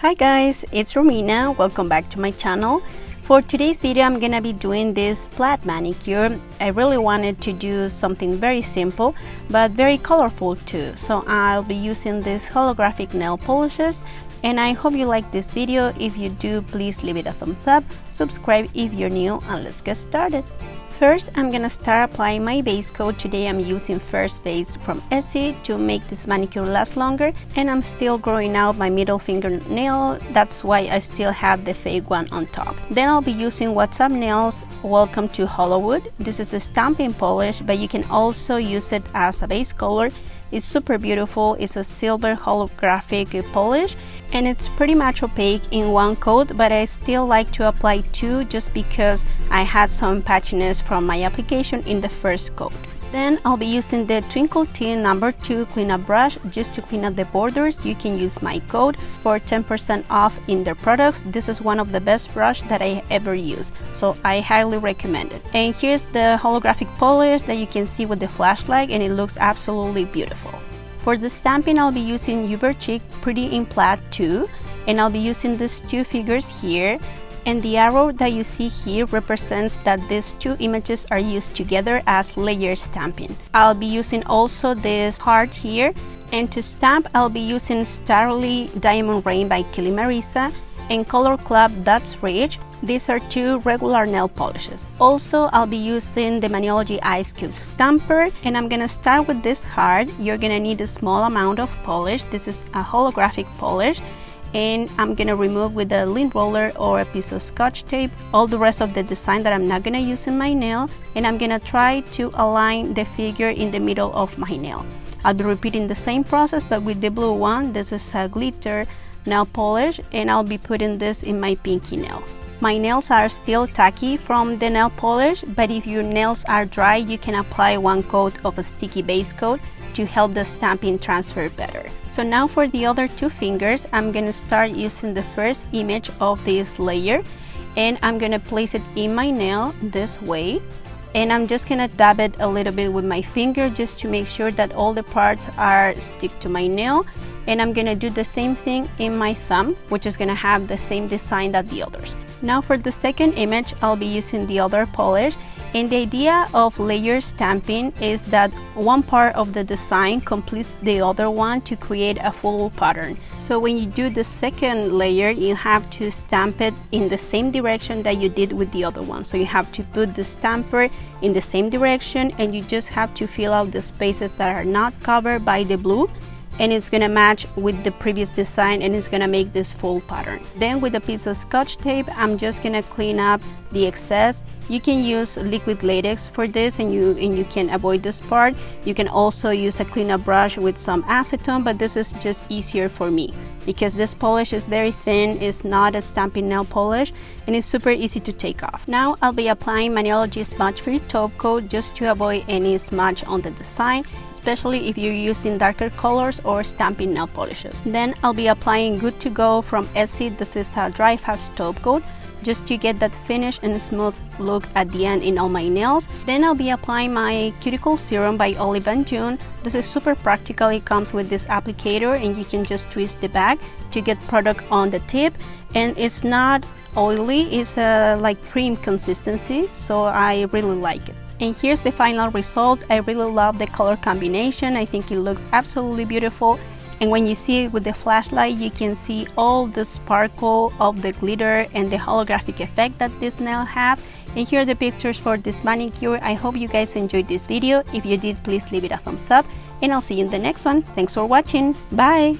Hi guys, it's Romina. Welcome back to my channel. For today's video, I'm gonna be doing this flat manicure. I really wanted to do something very simple but very colorful too. So I'll be using these holographic nail polishes, and I hope you like this video. If you do, please leave it a thumbs up, subscribe if you're new, and let's get started. First, I'm gonna start applying my base coat. Today I'm using First Base from Essie to make this manicure last longer, and I'm still growing out my middle fingernail. That's why I still have the fake one on top. Then I'll be using What's Up Nails Welcome to Hollywood. This is a stamping polish, but you can also use it as a base color. It's super beautiful. It's a silver holographic polish, and it's pretty much opaque in one coat, but I still like to apply two just because I had some patchiness from my application in the first coat. Then I'll be using the Twinkle Teen No. 2 cleanup brush just to clean up the borders. You can use my code for 10% off in their products. This is one of the best brush that I ever used, so I highly recommend it. And here's the holographic polish that you can see with the flashlight, and it looks absolutely beautiful. For the stamping, I'll be using Uberchic Pretty in Plaid 2, and I'll be using these two figures here. And the arrow that you see here represents that these two images are used together as layer stamping. I'll be using also this heart here, and to stamp I'll be using Starly Diamond Rain by Kelly Marisa and Color Club That's Rich. These are two regular nail polishes. Also, I'll be using the Maniology Ice Cube Stamper, and I'm gonna start with this heart. You're gonna need a small amount of polish. This is a holographic polish, and I'm gonna remove with a lint roller or a piece of Scotch tape all the rest of the design that I'm not gonna use in my nail, and I'm gonna try to align the figure in the middle of my nail. I'll be repeating the same process but with the blue one. This is a glitter nail polish, and I'll be putting this in my pinky nail. My nails are still tacky from the nail polish, but if your nails are dry, you can apply one coat of a sticky base coat to help the stamping transfer better. So now for the other two fingers, I'm gonna start using the first image of this layer, and I'm gonna place it in my nail this way, and I'm just gonna dab it a little bit with my finger just to make sure that all the parts are stick to my nail. And I'm gonna do the same thing in my thumb, which is gonna have the same design that the others. Now for the second image, I'll be using the other polish, and the idea of layer stamping is that one part of the design completes the other one to create a full pattern. So when you do the second layer, you have to stamp it in the same direction that you did with the other one. So you have to put the stamper in the same direction, and you just have to fill out the spaces that are not covered by the blue, and it's gonna match with the previous design, and it's gonna make this full pattern. Then with a piece of Scotch tape, I'm just gonna clean up the excess. You can use liquid latex for this, and you can avoid this part. You can also use a cleanup brush with some acetone, but this is just easier for me because this polish is very thin. It's not a stamping nail polish, and it's super easy to take off. Now I'll be applying Maniology Smudge Free Top Coat just to avoid any smudge on the design, especially if you're using darker colors or stamping nail polishes. Then I'll be applying Good to Go from Essie. This is a dry fast top coat just to get that finish and smooth look at the end in all my nails. Then I'll be applying my Cuticle Serum by Olive & June. This is super practical. It comes with this applicator, and you can just twist the back to get product on the tip, and it's not oily. It's like cream consistency, so I really like it. And here's the final result. I really love the color combination. I think it looks absolutely beautiful. And when you see it with the flashlight, you can see all the sparkle of the glitter and the holographic effect that this nail have. And here are the pictures for this manicure. I hope you guys enjoyed this video. If you did, please leave it a thumbs up, and I'll see you in the next one. Thanks for watching. Bye!